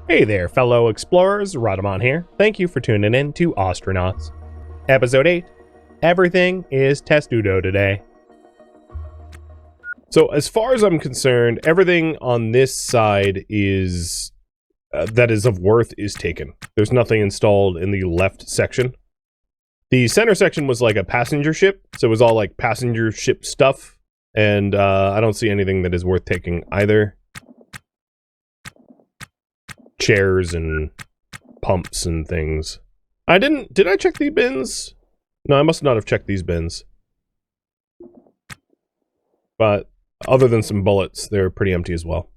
Hey there, fellow explorers, Rhadamant here. Thank you for tuning in to Ostranauts. Episode 8, Everything is Testudo today. So as far as I'm concerned, everything on this side is, that is of worth is taken. There's nothing installed in the left section. The center section was like a passenger ship, so it was all like passenger ship stuff, and I don't see anything that is worth taking either. Chairs and pumps and things. Did I check the bins? No, I must not have checked these bins. But other than some bullets, they're pretty empty as well.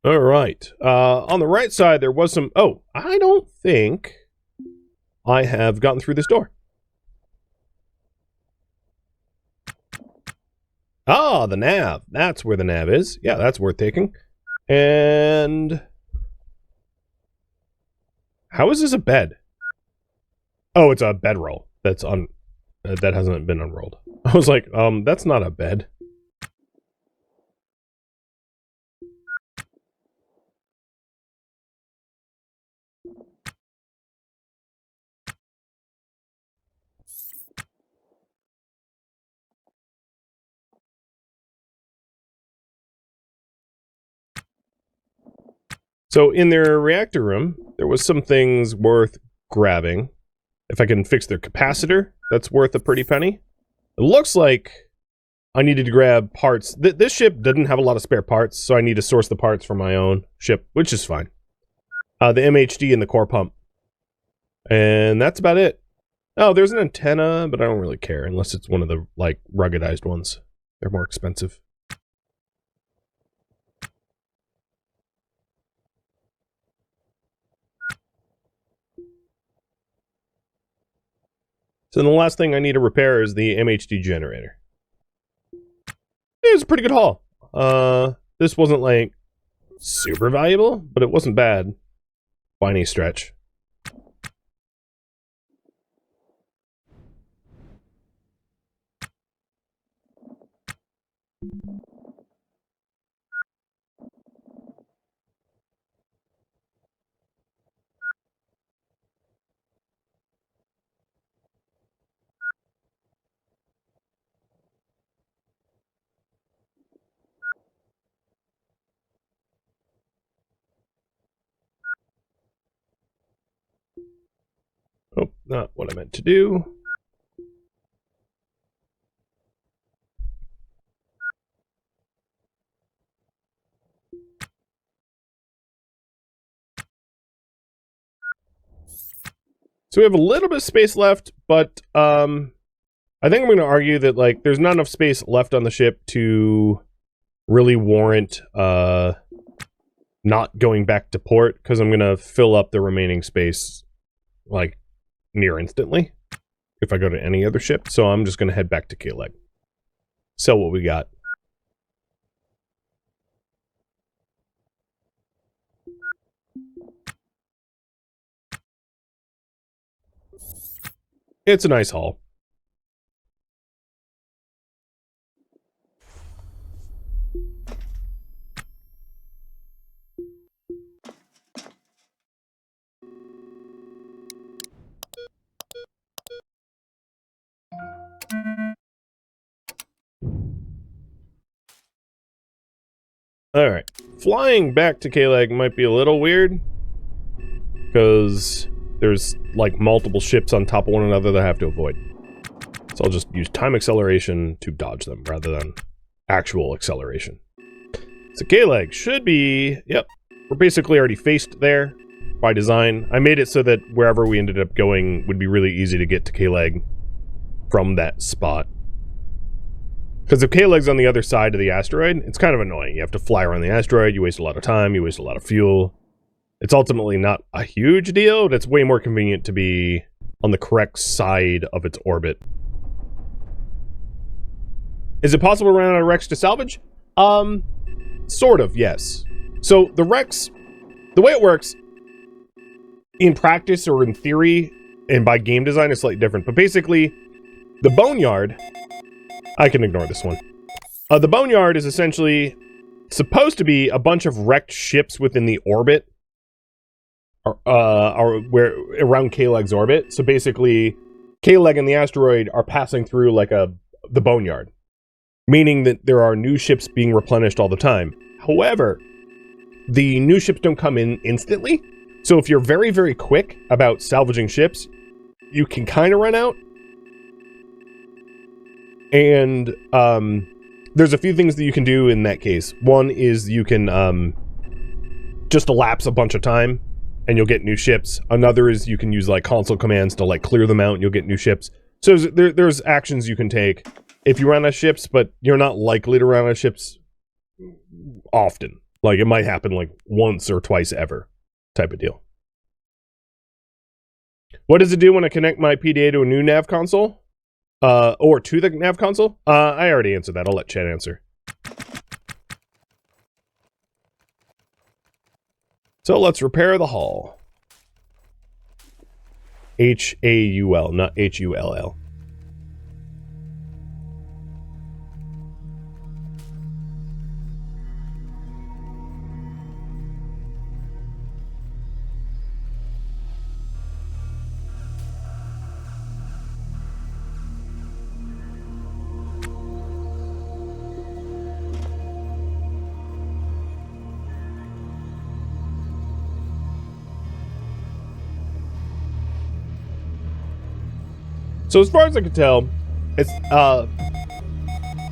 All right. On the right side, there was some... Oh, I don't think I have gotten through this door. Ah, the nav. That's where the nav is. Yeah, that's worth taking. And... how is this a bed? Oh, it's a bedroll. That's that hasn't been unrolled. I was like, that's not a bed. So in their reactor room, there was some things worth grabbing. If I can fix their capacitor, that's worth a pretty penny. It looks like I needed to grab parts. This ship didn't have a lot of spare parts, so I need to source the parts from my own ship, which is fine. The MHD and the core pump. And that's about it. Oh, there's an antenna, but I don't really care unless it's one of the, like, ruggedized ones. They're more expensive. So the last thing I need to repair is the MHD generator. It was a pretty good haul. This wasn't like super valuable, but it wasn't bad by any stretch. Oh, not what I meant to do. So we have a little bit of space left, but I think I'm going to argue that like there's not enough space left on the ship to really warrant not going back to port, because I'm going to fill up the remaining space like near instantly if I go to any other ship. So I'm just going to head back to K-Leg. Sell what we got. It's a nice haul. Alright, flying back to K-Leg might be a little weird, because there's like multiple ships on top of one another that I have to avoid. So I'll just use time acceleration to dodge them, rather than actual acceleration. So K-Leg should be, yep, we're basically already faced there by design. I made it so that wherever we ended up going would be really easy to get to K-Leg from that spot. Because if K-Leg's on the other side of the asteroid, it's kind of annoying. You have to fly around the asteroid, you waste a lot of time, you waste a lot of fuel. It's ultimately not a huge deal, but it's way more convenient to be on the correct side of its orbit. Is it possible to run out of Rex to salvage? Sort of, yes. So the Rex, the way it works, in practice or in theory, and by game design, is slightly different. But basically, the boneyard... I can ignore this one. The boneyard is essentially supposed to be a bunch of wrecked ships within the orbit, or where around K-Leg's orbit. So basically, K-Leg and the asteroid are passing through like the boneyard, meaning that there are new ships being replenished all the time. However, the new ships don't come in instantly. So if you're very, very quick about salvaging ships, you can kind of run out. And there's a few things that you can do in that case. One is you can just elapse a bunch of time and you'll get new ships. Another is you can use like console commands to like clear them out and you'll get new ships. So there's actions you can take if you run out of ships, but you're not likely to run out of ships often. Like it might happen like once or twice ever type of deal. What does it do when I connect my PDA to a new nav console? Or to the nav console? I already answered that. I'll let Chad answer. So let's repair the hull. H-A-U-L, not H-U-L-L. So as far as I can tell, it's,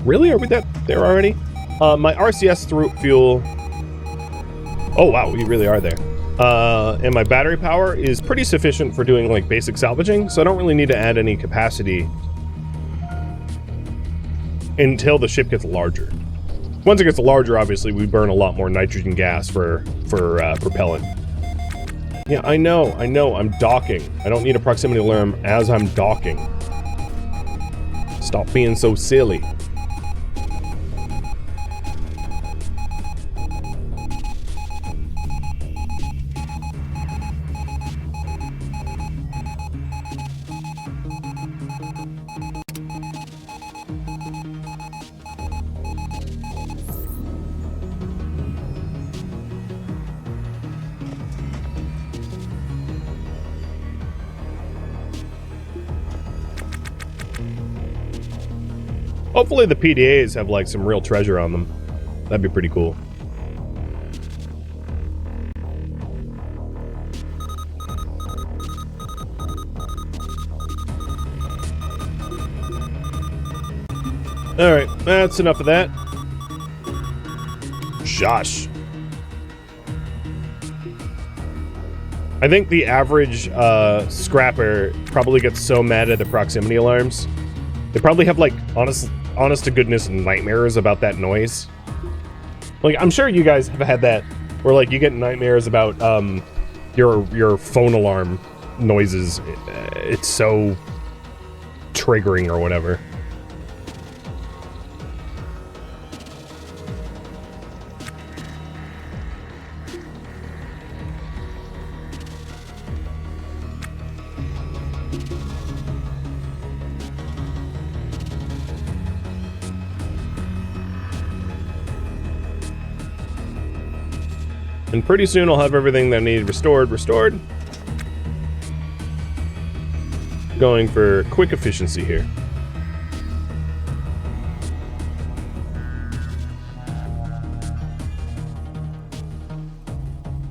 really? Are we there already? My RCS through fuel, oh wow, we really are there. And my battery power is pretty sufficient for doing like basic salvaging, so I don't really need to add any capacity until the ship gets larger. Once it gets larger, obviously, we burn a lot more nitrogen gas for propellant. Yeah, I know, I'm docking. I don't need a proximity alarm as I'm docking. Stop being so silly. Hopefully the PDAs have like some real treasure on them. That'd be pretty cool. Alright, that's enough of that. Shush. I think the average scrapper probably gets so mad at the proximity alarms. They probably have like honest to goodness nightmares about that noise. Like I'm sure you guys have had that where like you get nightmares about your phone alarm noises. It's so triggering or whatever. And pretty soon I'll have everything that I need restored. Going for quick efficiency here.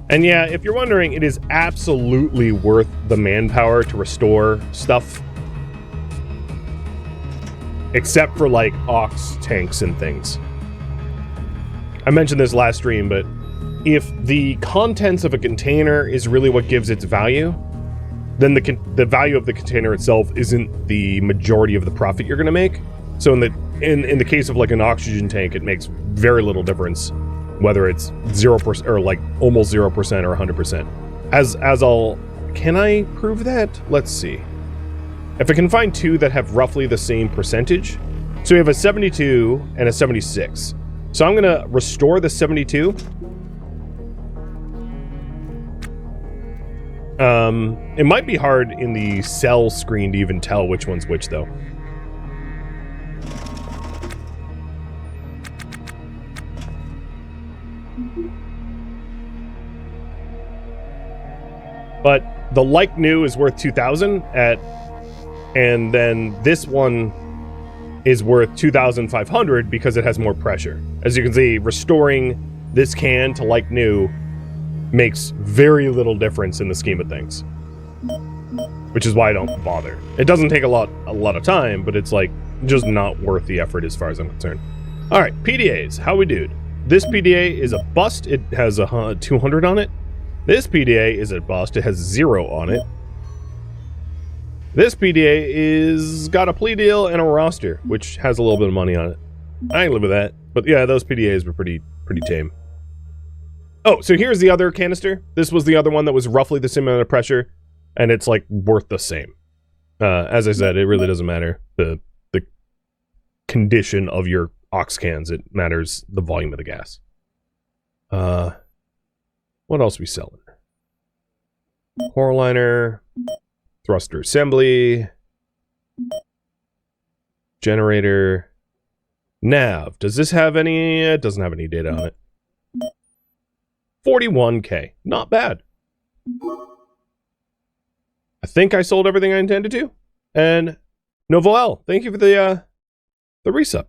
And yeah, if you're wondering, it is absolutely worth the manpower to restore stuff. Except for like Ox tanks and things. I mentioned this last stream, but if the contents of a container is really what gives its value, then the value of the container itself isn't the majority of the profit you're going to make. So in the case of like an oxygen tank, it makes very little difference whether it's 0% or like almost 0% or 100%. Can I prove that? Let's see. If I can find two that have roughly the same percentage. So we have a 72 and a 76. So I'm going to restore the 72. It might be hard in the cell screen to even tell which one's which, though. But the like new is worth 2,000 at, and then this one is worth 2,500 because it has more pressure. As you can see, restoring this can to like new makes very little difference in the scheme of things, which is why I don't bother. It doesn't take a lot of time, but it's like just not worth the effort as far as I'm concerned. All right, PDAs, how we dude? This PDA is a bust. It has a 200 on it. This PDA is a bust. It has 0 on it. This PDA is got a plea deal and a roster, which has a little bit of money on it. I can live with that. But yeah, those PDAs were pretty tame. Oh, so here's the other canister. This was the other one that was roughly the same amount of pressure, and it's like worth the same. As I said, it really doesn't matter the condition of your aux cans. It matters the volume of the gas. What else are we selling? Core liner, thruster assembly, generator, nav. Does this have any? It doesn't have any data on it. 41K, not bad. I think I sold everything I intended to. And Novoel, thank you for the resub.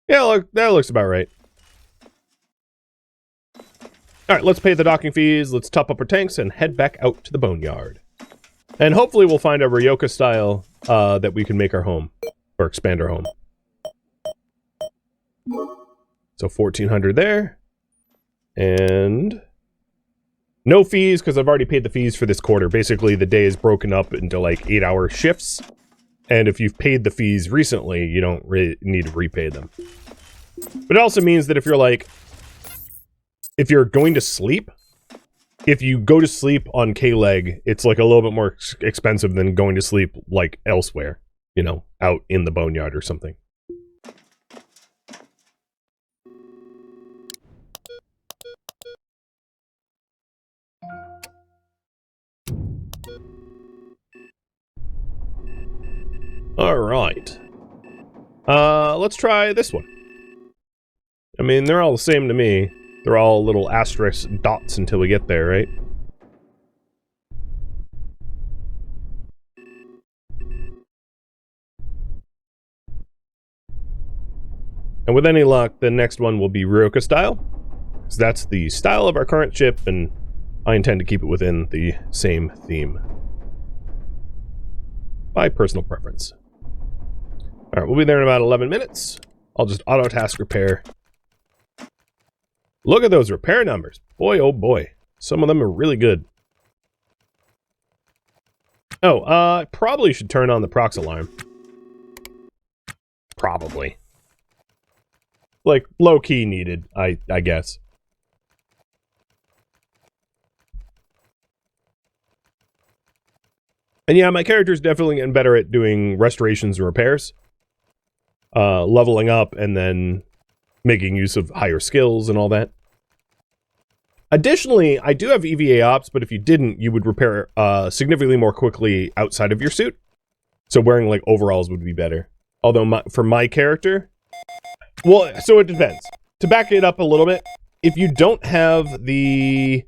Yeah, look, that looks about right. Alright, let's pay the docking fees, let's top up our tanks, and head back out to the boneyard. And hopefully we'll find a Ryoka style that we can make our home. Or expand our home. So 1,400 there. And no fees, because I've already paid the fees for this quarter. Basically, the day is broken up into like 8-hour shifts. And if you've paid the fees recently, you don't need to repay them. But it also means that if you're like... If you're going to sleep, if you go to sleep on K-Leg, it's like a little bit more expensive than going to sleep like elsewhere, you know, out in the boneyard or something. All right. Let's try this one. I mean, they're all the same to me. They're all little asterisk dots until we get there, right? And with any luck, the next one will be Ryoka style. Because that's the style of our current ship, and I intend to keep it within the same theme. By personal preference. Alright, we'll be there in about 11 minutes. I'll just auto-task repair. Look at those repair numbers. Boy, oh boy. Some of them are really good. Oh, I probably should turn on the prox alarm. Probably. Like, low-key needed, I guess. And yeah, my character's definitely getting better at doing restorations and repairs. Leveling up and then making use of higher skills and all that. Additionally, I do have EVA ops, but if you didn't, you would repair significantly more quickly outside of your suit. So wearing like overalls would be better. Although for my character, well, so it depends. To back it up a little bit, if you don't have the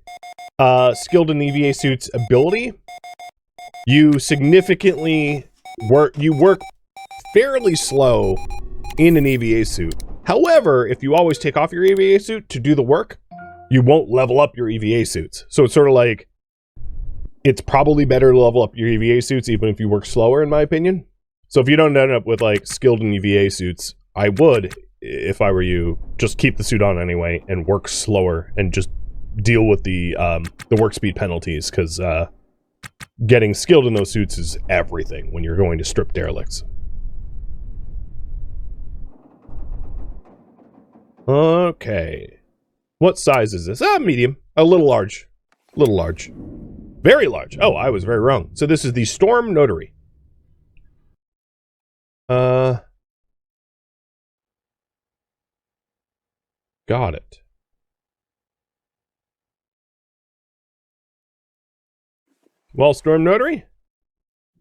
skilled in EVA suits ability, you significantly work fairly slow in an EVA suit. However, if you always take off your EVA suit to do the work, you won't level up your EVA suits. So it's sort of like, it's probably better to level up your EVA suits even if you work slower, in my opinion. So if you don't end up with like skilled in EVA suits, I would, if I were you, just keep the suit on anyway and work slower and just deal with the work speed penalties, because getting skilled in those suits is everything when you're going to strip derelicts. Okay. What size is this? Medium. A little large. A little large. Very large. Oh, I was very wrong. So this is the Storm Notary. Got it. Well, Storm Notary,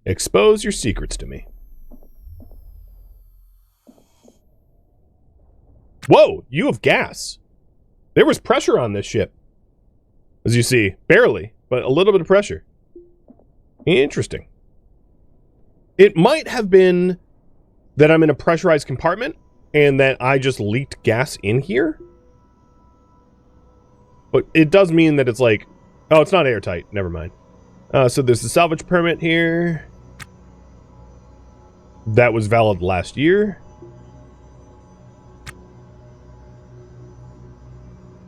expose your secrets to me. Whoa, you have gas. There was pressure on this ship. As you see, barely, but a little bit of pressure. Interesting. It might have been that I'm in a pressurized compartment and that I just leaked gas in here. But it does mean that it's like, oh, it's not airtight. Never mind. So there's the salvage permit here. That was valid last year.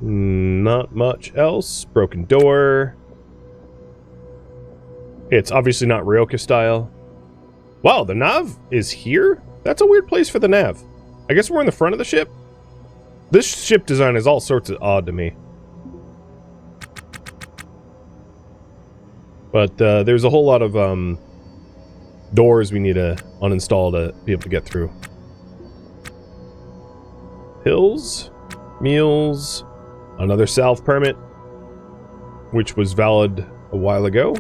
Not much else. Broken door. It's obviously not Ryoka style. Wow, the nav is here? That's a weird place for the nav. I guess we're in the front of the ship? This ship design is all sorts of odd to me. But there's a whole lot of doors we need to uninstall to be able to get through. Pills, meals, another salve permit, which was valid a while ago.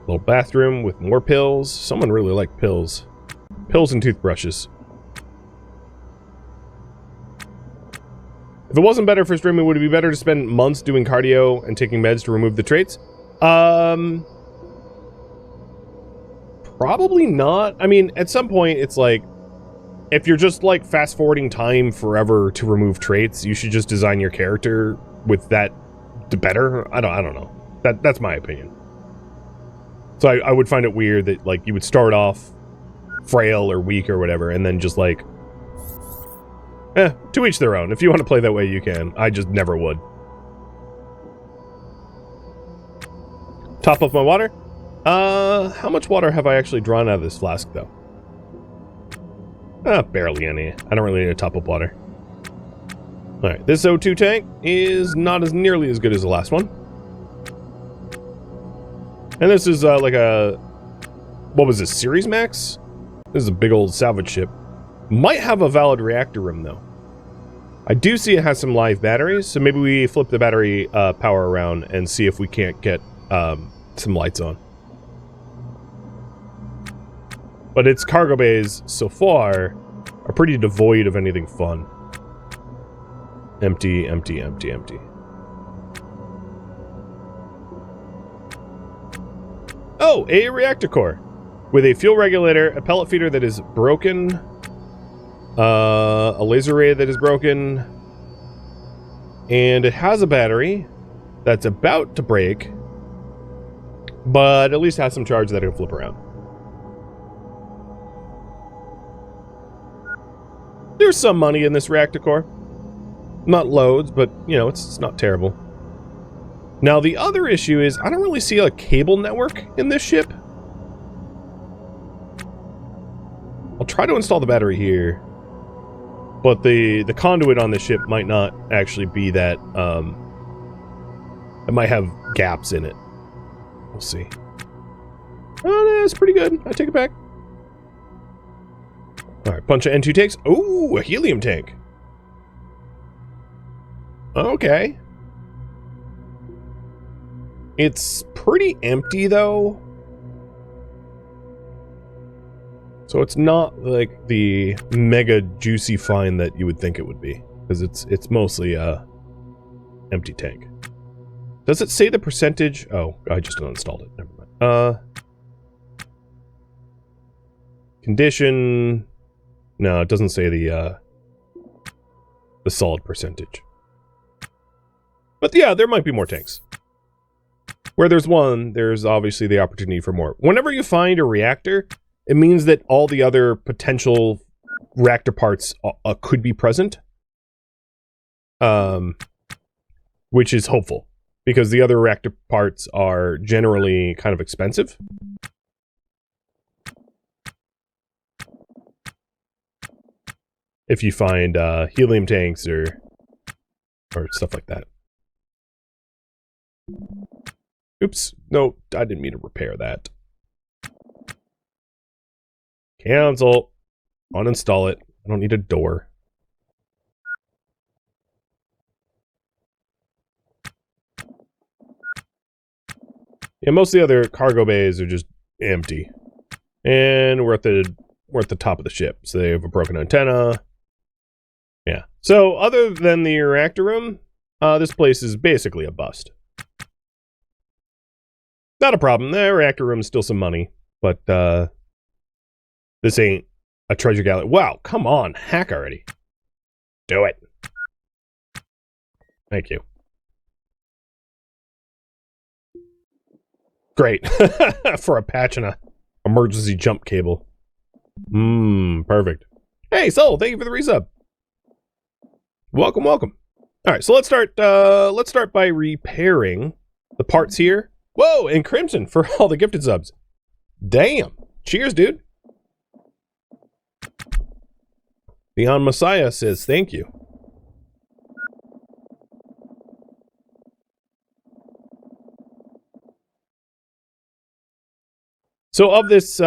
Little bathroom with more pills. Someone really liked pills. Pills and toothbrushes. If it wasn't better for streaming, would it be better to spend months doing cardio and taking meds to remove the traits? Probably not. I mean, at some point, it's like, if you're just like fast forwarding time forever to remove traits, you should just design your character with that better. I don't know. That's my opinion. So I would find it weird that like you would start off frail or weak or whatever, and then just like, to each their own. If you want to play that way, you can. I just never would. Top up my water. How much water have I actually drawn out of this flask, though? Barely any. I don't really need to top up water. Alright, this O2 tank is not as nearly as good as the last one. And this is, like a... What was this, Series Max? This is a big old salvage ship. Might have a valid reactor room, though. I do see it has some live batteries, so maybe we flip the battery power around and see if we can't get some lights on. But its cargo bays, so far, are pretty devoid of anything fun. Empty, empty, empty, empty. Oh, a reactor core. With a fuel regulator, a pellet feeder that is broken, a laser ray that is broken, and it has a battery that's about to break, but at least has some charge that it can flip around. There's some money in this reactor core. Not loads, but, you know, it's not terrible. Now, the other issue is, I don't really see a cable network in this ship. I'll try to install the battery here. But the conduit on this ship might not actually be that, it might have gaps in it. We'll see. Oh, no, it's pretty good. I take it back. Alright, bunch of N2 tanks. Ooh, a helium tank. Okay. It's pretty empty, though. So it's not like the mega juicy find that you would think it would be. Because it's mostly a empty tank. Does it say the percentage? Oh, I just uninstalled it. Never mind. Condition. No, it doesn't say the solid percentage. But yeah, there might be more tanks. Where there's one, there's obviously the opportunity for more. Whenever you find a reactor, it means that all the other potential reactor parts could be present. Which is hopeful. Because the other reactor parts are generally kind of expensive. If you find helium tanks or stuff like that. Oops. No, I didn't mean to repair that. Cancel. Uninstall it. I don't need a door. Yeah, most of the other cargo bays are just empty. And we're at the we're at the top of the ship. So they have a broken antenna. Yeah. So other than the reactor room, this place is basically a bust. Not a problem. The reactor room is still some money, but this ain't a treasure gallery. Wow, come on, hack already. Do it. Thank you. Great. For a patch and a emergency jump cable. Perfect. Hey, Soul, thank you for the resub. Welcome, welcome. All right, so let's start by repairing the parts here. Whoa, and Crimson for all the gifted subs. Damn. Cheers, dude. Beyond Messiah says thank you. So of this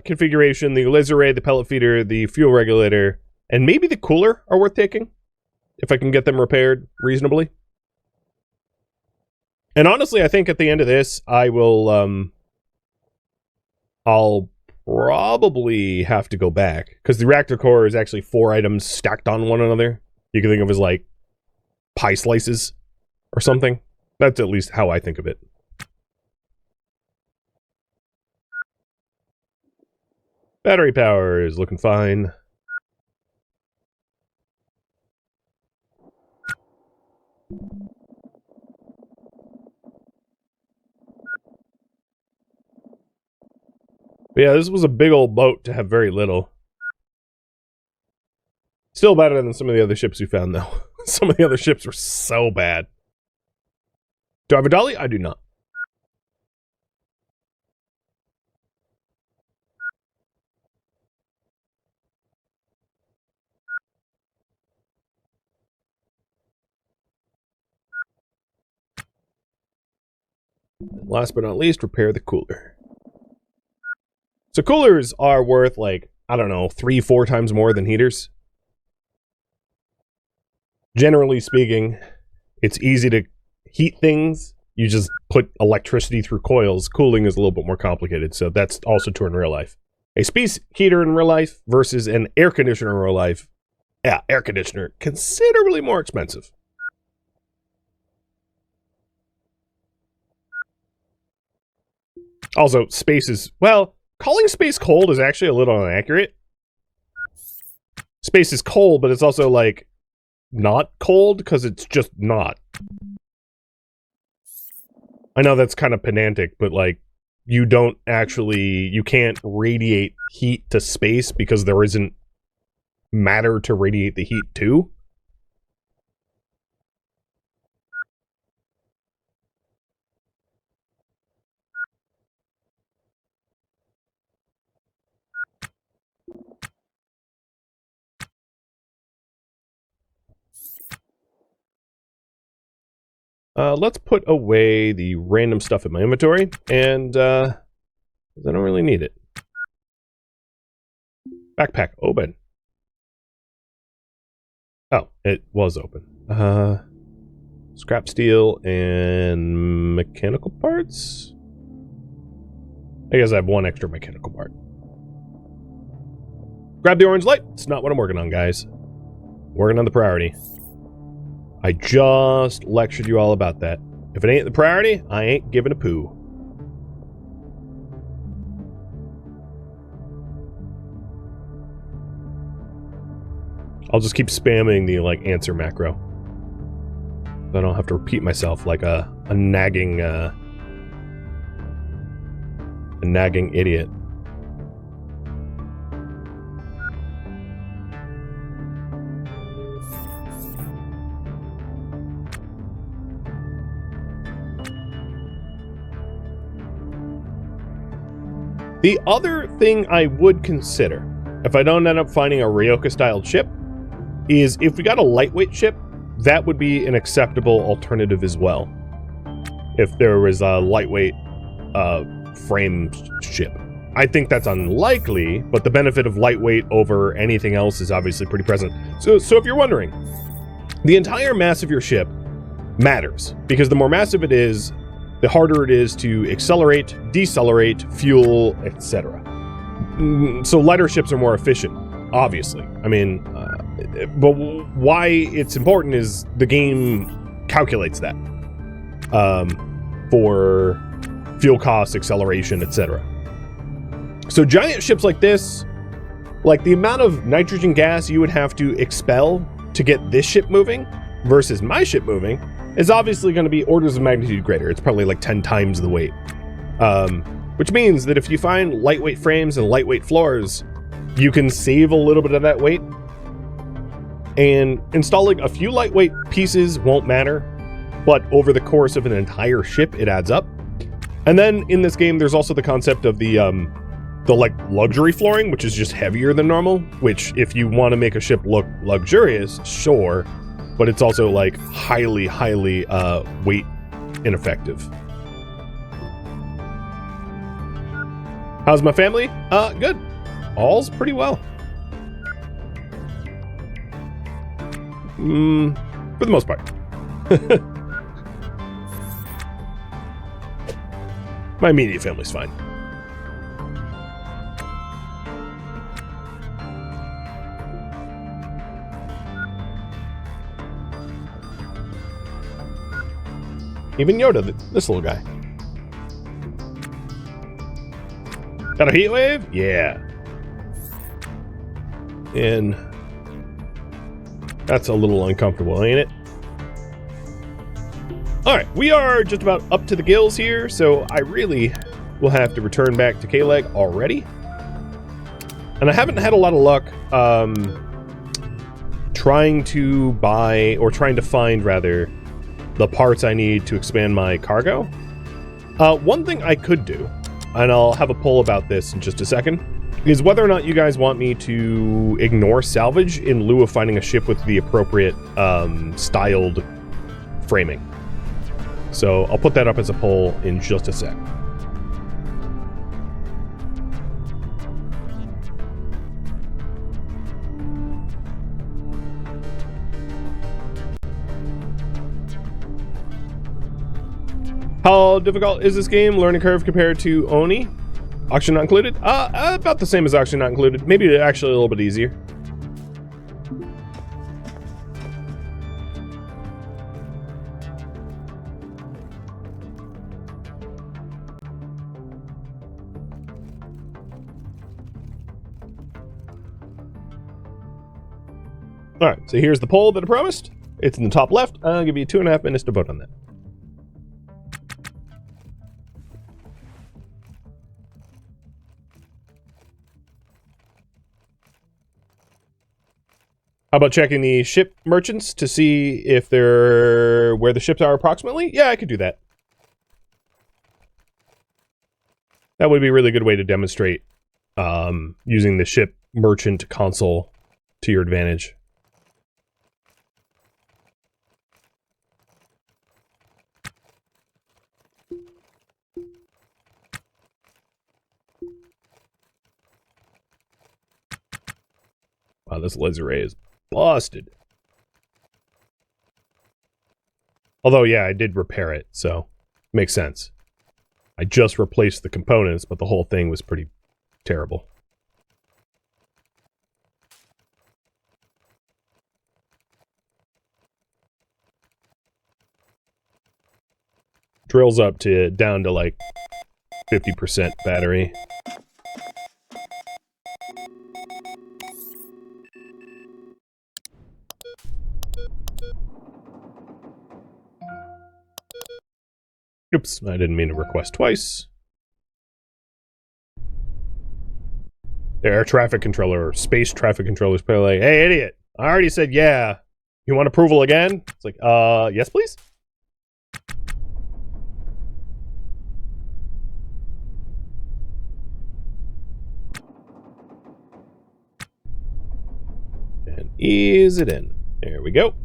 configuration, the laser ray, the pellet feeder, the fuel regulator, and maybe the cooler are worth taking, if I can get them repaired reasonably. And honestly, I think at the end of this, I will, I'll probably have to go back, because the reactor core is actually 4 items stacked on one another. You can think of as like pie slices or something. That's at least how I think of it. Battery power is looking fine. But yeah, this was a big old boat to have very little. Still better than some of the other ships we found, though. Some of the other ships were so bad. Do I have a dolly? I do not. Last but not least, repair the cooler. So coolers are worth, like, I don't know, 3-4 times more than heaters. Generally speaking, it's easy to heat things. You just put electricity through coils. Cooling is a little bit more complicated, so that's also true in real life. A space heater in real life versus an air conditioner in real life. Yeah, air conditioner, considerably more expensive. Also, space is, well, calling space cold is actually a little inaccurate. Space is cold, but it's also, like, not cold, because it's just not. I know that's kind of pedantic, but, like, you don't actually, you can't radiate heat to space because there isn't matter to radiate the heat to. Let's put away the random stuff in my inventory, and I don't really need it. Backpack open. Oh, it was open. Scrap steel and mechanical parts? I guess I have one extra mechanical part. Grab the orange light. It's not what I'm working on, guys. Working on the priority. I just lectured you all about that. If it ain't the priority, I ain't giving a poo. I'll just keep spamming the, like, answer macro. I don't have to repeat myself like a nagging idiot. The other thing I would consider, if I don't end up finding a Ryoka-styled ship, is if we got a lightweight ship, that would be an acceptable alternative as well. If there was a lightweight frame ship. I think that's unlikely, but the benefit of lightweight over anything else is obviously pretty present. So if you're wondering, the entire mass of your ship matters, because the more massive it is, the harder it is to accelerate, decelerate, fuel, etc. So lighter ships are more efficient, obviously. I mean, but why it's important is the game calculates that for fuel costs, acceleration, etc. So giant ships like this, like the amount of nitrogen gas you would have to expel to get this ship moving versus my ship moving is obviously going to be orders of magnitude greater. It's probably like 10 times the weight. Which means that if you find lightweight frames and lightweight floors, you can save a little bit of that weight. And installing a few lightweight pieces won't matter, but over the course of an entire ship, it adds up. And then in this game, there's also the concept of the like luxury flooring, which is just heavier than normal, which if you want to make a ship look luxurious, sure, but it's also like highly weight ineffective. How's my family? Good. All's pretty well. For the most part. My immediate family's fine. Even Yoda, this little guy. Got a heat wave? Yeah. And that's a little uncomfortable, ain't it? Alright, we are just about up to the gills here, so I really will have to return back to K-Leg already. And I haven't had a lot of luck trying to find rather the parts I need to expand my cargo. One thing I could do, and I'll have a poll about this in just a second, is whether or not you guys want me to ignore salvage in lieu of finding a ship with the appropriate styled framing. So I'll put that up as a poll in just a sec. How difficult is this game? Learning curve compared to Oni? Auction not included? About the same as auction not included. Maybe actually a little bit easier. Alright, so here's the poll that I promised. It's in the top left. I'll give you 2.5 minutes to vote on that. How about checking the ship merchants to see if they're where the ships are approximately? Yeah, I could do that. That would be a really good way to demonstrate using the ship merchant console to your advantage. Wow, this laser ray is busted. Although, yeah, I did repair it, so makes sense. I just replaced the components, but the whole thing was pretty terrible. Drills up to down to like 50% battery. Oops, I didn't mean to request twice. The air traffic controller, or space traffic controller is probably like, hey, idiot, I already said yeah. You want approval again? It's like, yes, please? And ease it in. There we go.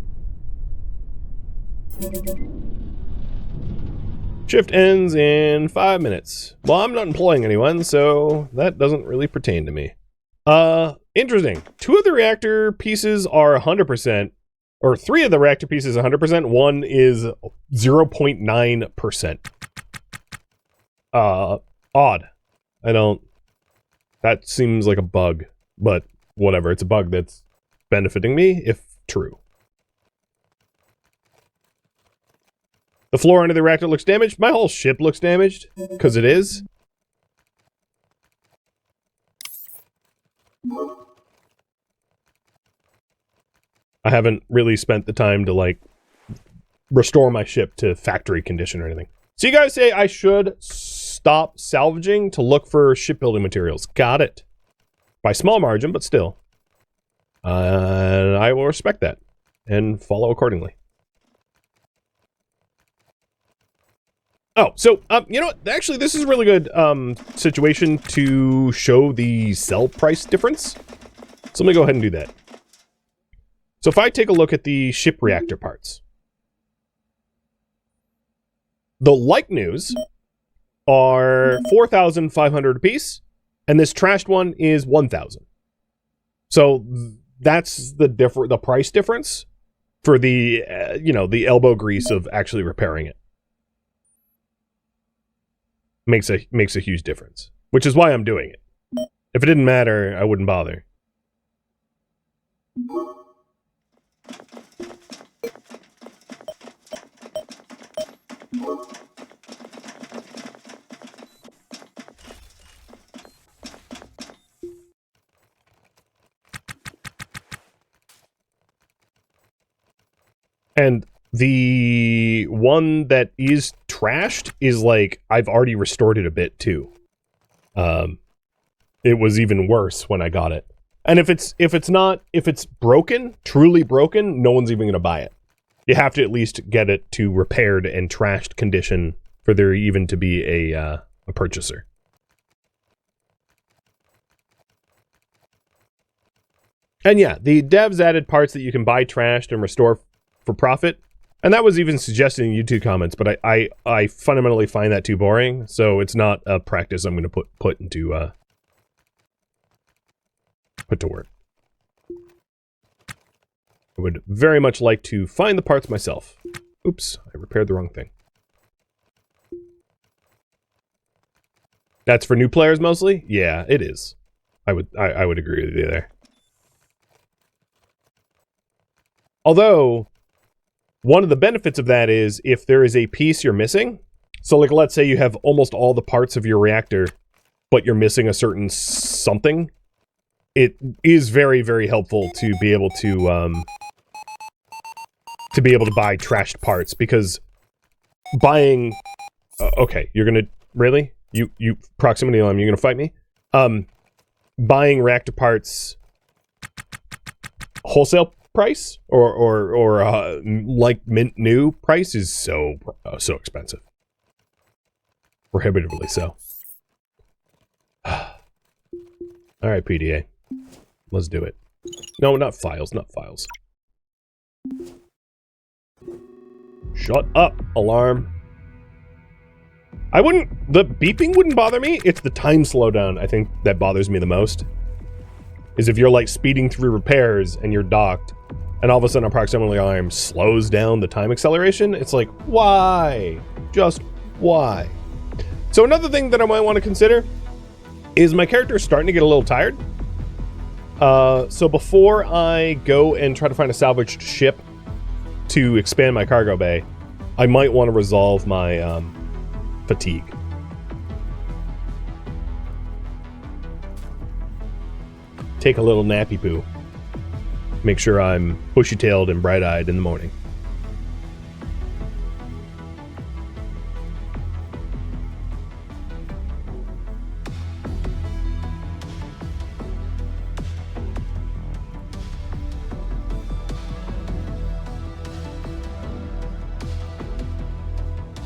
Shift ends in 5 minutes. Well, I'm not employing anyone, so that doesn't really pertain to me. Interesting. 2 of the reactor pieces are 100%, or 3 of the reactor pieces 100%, 1 is 0.9%. Odd. I don't That seems like a bug, but whatever. It's a bug that's benefiting me, if true. The floor under the reactor looks damaged. My whole ship looks damaged, because it is. I haven't really spent the time to, like, restore my ship to factory condition or anything. So you guys say I should stop salvaging to look for shipbuilding materials. Got it. By small margin, but still. And I will respect that and follow accordingly. Oh, so, you know what? Actually, this is a really good situation to show the sell price difference. So let me go ahead and do that. So if I take a look at the ship reactor parts, the like news are 4,500 apiece, and this trashed one is 1,000. So that's the price difference for the you know, the elbow grease of actually repairing it. Makes a huge difference, which is why I'm doing it. If it didn't matter, I wouldn't bother. And the one that is trashed is like, I've already restored it a bit too. It was even worse when I got it. And if it's broken, truly broken, no one's even gonna buy it. You have to at least get it to repaired and trashed condition for there even to be a purchaser. And yeah, the devs added parts that you can buy trashed and restore for profit. And that was even suggested in YouTube comments, but I fundamentally find that too boring, so it's not a practice I'm going to put into put to work. I would very much like to find the parts myself. Oops, I repaired the wrong thing. That's for new players mostly? Yeah, it is. I would agree with you there. Although, one of the benefits of that is if there is a piece you're missing, so like let's say you have almost all the parts of your reactor, but you're missing a certain something, it is very, very helpful to be able to buy trashed parts, because buying, okay, you're gonna, really? You proximity alarm, you're gonna fight me? Buying reactor parts wholesale price or like mint new price is so expensive, prohibitively so. All right, PDA, let's do it. No, not files, not files. Shut up, alarm. The beeping wouldn't bother me. It's the time slowdown, I think, that bothers me the most. Is if you're like speeding through repairs and you're docked, and all of a sudden a proximity alarm slows down the time acceleration, it's like, why? Just why? So another thing that I might want to consider is my character is starting to get a little tired. So before I go and try to find a salvaged ship to expand my cargo bay, I might want to resolve my fatigue. Take a little nappy poo. Make sure I'm bushy-tailed and bright-eyed in the morning.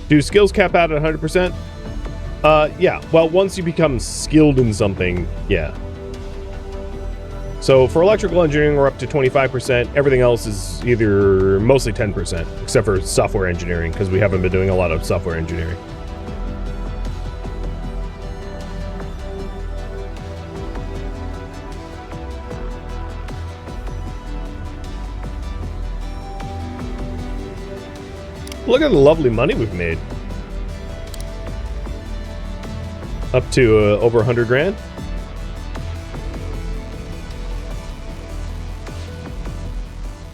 Do skills cap out at 100%? Yeah. Well, once you become skilled in something, yeah. So for electrical engineering, we're up to 25%. Everything else is either mostly 10%, except for software engineering, because we haven't been doing a lot of software engineering. Look at the lovely money we've made. Up to over 100 grand.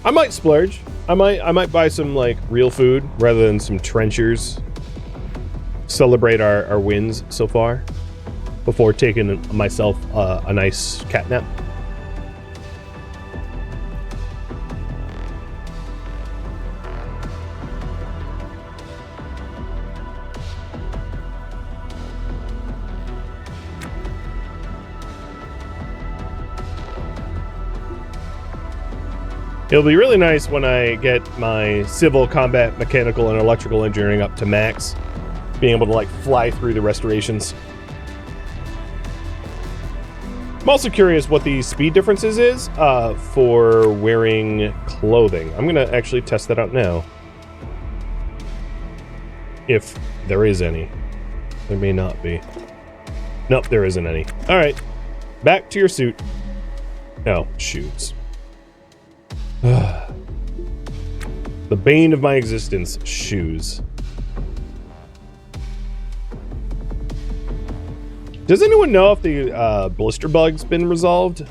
I might splurge. I might buy some like real food rather than some trenchers. Celebrate our wins so far before taking myself a nice cat nap. It'll be really nice when I get my civil, combat, mechanical, and electrical engineering up to max, being able to like fly through the restorations. I'm also curious what the speed differences is for wearing clothing. I'm gonna actually test that out now. If there is any. There may not be. Nope, there isn't any. Alright, back to your suit. Oh, shoes. The bane of my existence, shoes. Does anyone know if the blister bug's been resolved?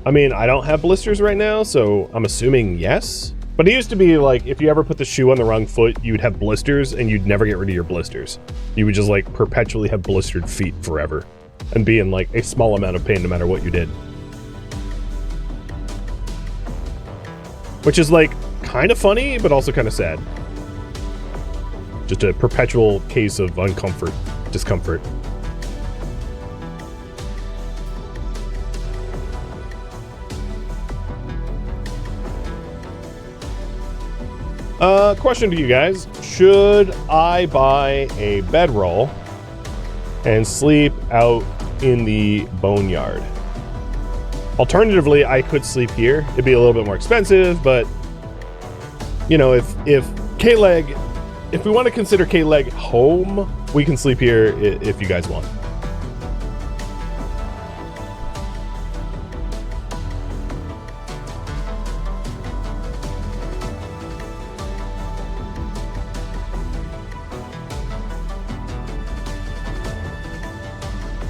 I mean, I don't have blisters right now, so I'm assuming yes. But it used to be like, if you ever put the shoe on the wrong foot, you'd have blisters and you'd never get rid of your blisters. You would just like perpetually have blistered feet forever and be in like a small amount of pain no matter what you did. Which is like kind of funny, but also kind of sad. Just a perpetual case of discomfort. Question to you guys. Should I buy a bedroll and sleep out in the boneyard? Alternatively, I could sleep here. It'd be a little bit more expensive, but you know, if K-Leg, if we want to consider K-Leg home, we can sleep here if you guys want.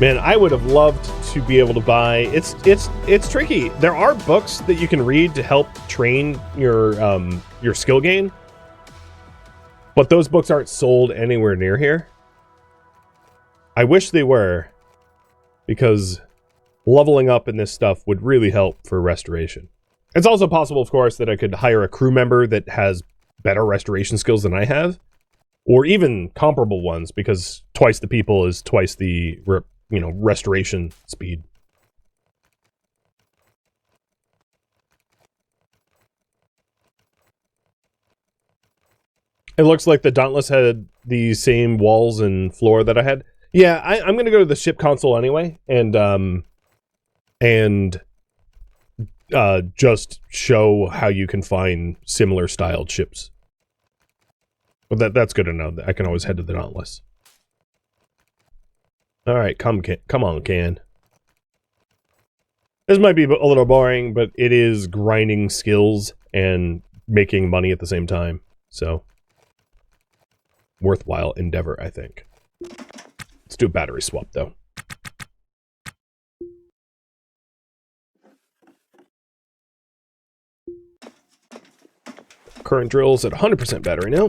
Man, I would have loved to be able to buy. It's tricky. There are books that you can read to help train your skill gain, but those books aren't sold anywhere near here. I wish they were, because leveling up in this stuff would really help for restoration. It's also possible, of course, that I could hire a crew member that has better restoration skills than I have, or even comparable ones, because twice the people is twice the restoration speed. It looks like the Dauntless had the same walls and floor that I had. Yeah, I'm gonna go to the ship console anyway, and just show how you can find similar styled ships. But that's good to know. I can always head to the Dauntless. All right, come on, Can. This might be a little boring, but it is grinding skills and making money at the same time. So, worthwhile endeavor, I think. Let's do a battery swap, though. Current drill's at 100% battery now.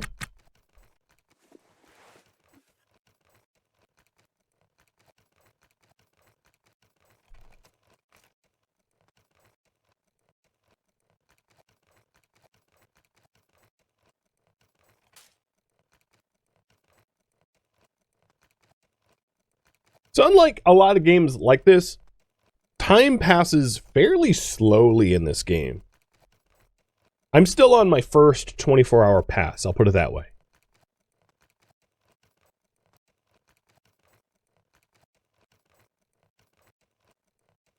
So unlike a lot of games like this, time passes fairly slowly in this game. I'm still on my first 24-hour pass, I'll put it that way.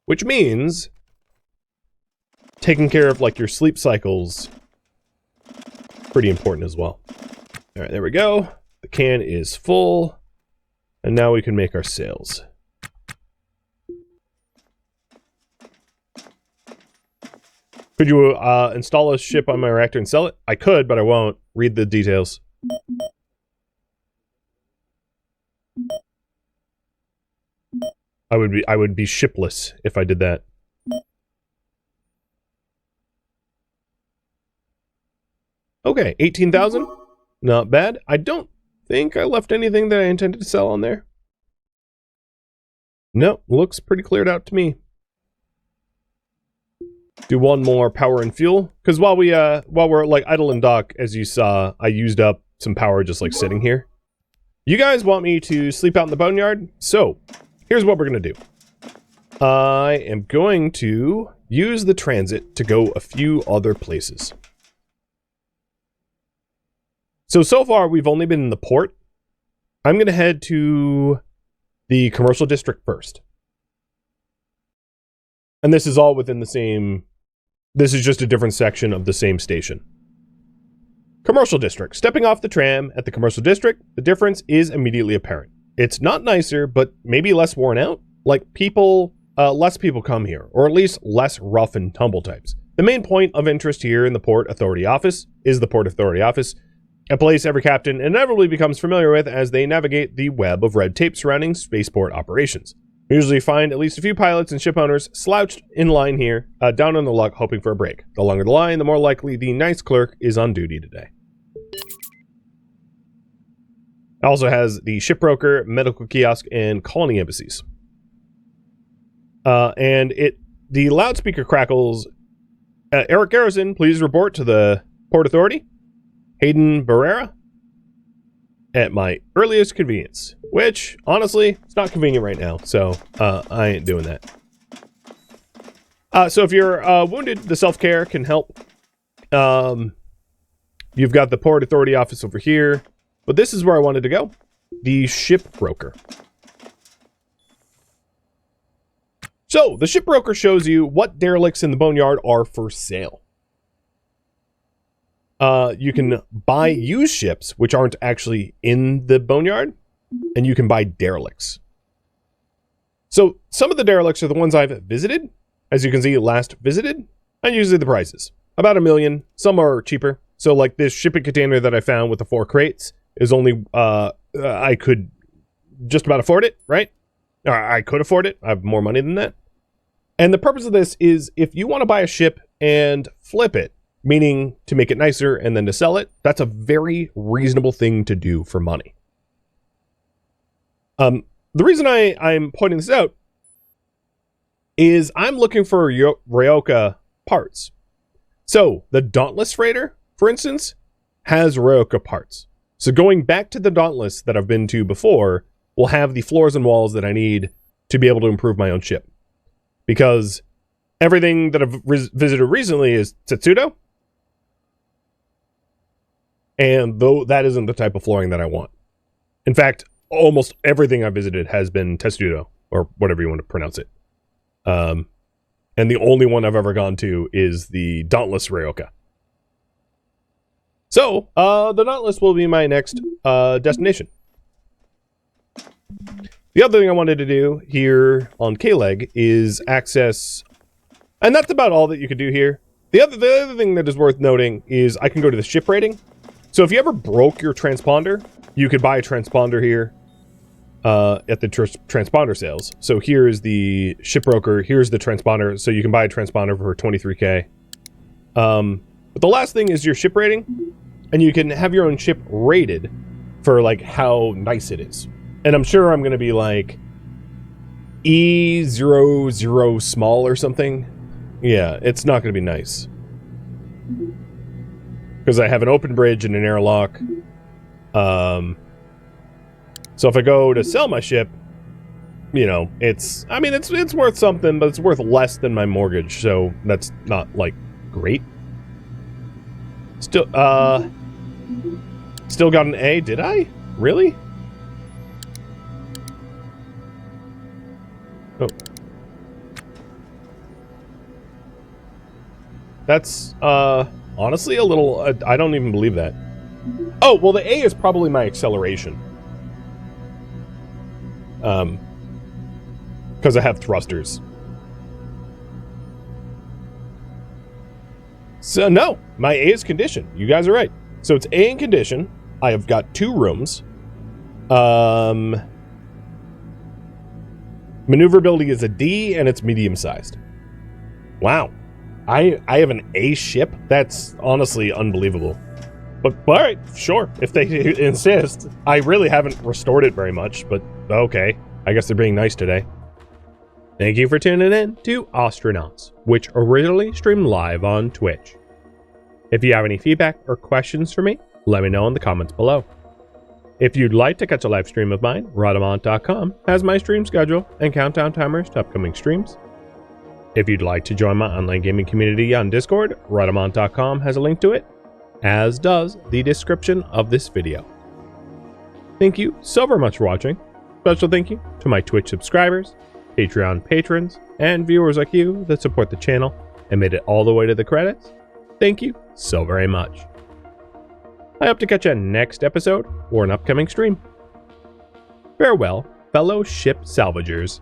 Which means taking care of like your sleep cycles, pretty important as well. All right, there we go. The can is full. And now we can make our sails. Could you install a ship on my reactor and sell it? I could, but I won't. Read the details. I would be shipless if I did that. Okay, 18,000. Not bad. I don't think I left anything that I intended to sell on there. No, looks pretty cleared out to me. Do one more power and fuel, because while we're like idle and dock, as you saw, I used up some power just like sitting here. You guys want me to sleep out in the boneyard? So, here's what we're gonna do. I am going to use the transit to go a few other places. So far we've only been in the port. I'm gonna head to the commercial district first. And this is all within the same... This is just a different section of the same station. Commercial district. Stepping off the tram at the commercial district, the difference is immediately apparent. It's not nicer, but maybe less worn out. Like less people come here, or at least less rough and tumble types. The main point of interest here in the Port Authority office is the Port Authority office, a place every captain inevitably becomes familiar with as they navigate the web of red tape surrounding spaceport operations. We usually find at least a few pilots and ship owners slouched in line here, down on their luck, hoping for a break. The longer the line, the more likely the nice clerk is on duty today. It also has the shipbroker, medical kiosk, and colony embassies. The loudspeaker crackles. Eric Garrison, please report to the Port Authority. Hayden Barrera. At my earliest convenience. Which, honestly, it's not convenient right now, so I ain't doing that. So if you're wounded, the self-care can help. You've got the Port Authority office over here. But this is where I wanted to go. The shipbroker. So, the shipbroker shows you what derelicts in the boneyard are for sale. You can buy used ships, which aren't actually in the boneyard, and you can buy derelicts. So, some of the derelicts are the ones I've visited. As you can see, last visited, and usually the prices. About $1 million. Some are cheaper. So, like this shipping container that I found with the 4 crates is only, I could just about afford it, right? Or I could afford it. I have more money than that. And the purpose of this is if you want to buy a ship and flip it, meaning to make it nicer and then to sell it, that's a very reasonable thing to do for money. The reason I'm pointing this out is I'm looking for Ryoka parts. So the Dauntless Freighter, for instance, has Ryoka parts. So going back to the Dauntless that I've been to before will have the floors and walls that I need to be able to improve my own ship. Because everything that I've visited recently is Testudo. And though that isn't the type of flooring that I want. In fact, almost everything I visited has been Testudo, or whatever you want to pronounce it. And the only one I've ever gone to is the Dauntless Ryoka. So, the Dauntless will be my next destination. The other thing I wanted to do here on K-Leg is access... And that's about all that you could do here. The other thing that is worth noting is I can go to the ship rating. So if you ever broke your transponder, you could buy a transponder here at the transponder sales. So here is the shipbroker, here's the transponder, so you can buy a transponder for 23k. But the last thing is your ship rating, and you can have your own ship rated for like how nice it is. And I'm sure I'm going to be like E00 small or something. Yeah, it's not going to be nice. Because I have an open bridge and an airlock. So if I go to sell my ship, you know, it's worth something, but it's worth less than my mortgage. So that's not like great. Still got an A, did I? Really? Oh. That's, honestly a little, I don't even believe that. Oh, well the A is probably my acceleration. Because I have thrusters. So no, my A is condition. You guys are right. So it's A in condition. I have got 2 rooms. Maneuverability is a D, and it's medium-sized. Wow. I have an A ship? That's honestly unbelievable. But all right, sure, if they insist. I really haven't restored it very much, but okay. I guess they're being nice today. Thank you for tuning in to Ostranauts, which originally streamed live on Twitch. If you have any feedback or questions for me, let me know in the comments below. If you'd like to catch a live stream of mine, Rhadamant.com has my stream schedule and countdown timers to upcoming streams. If you'd like to join my online gaming community on Discord, Rhadamant.com has a link to it, as does the description of this video. Thank you so very much for watching. Special thank you to my Twitch subscribers, Patreon patrons, and viewers like you that support the channel and made it all the way to the credits. Thank you so very much. I hope to catch you next episode or an upcoming stream. Farewell, fellow ship salvagers.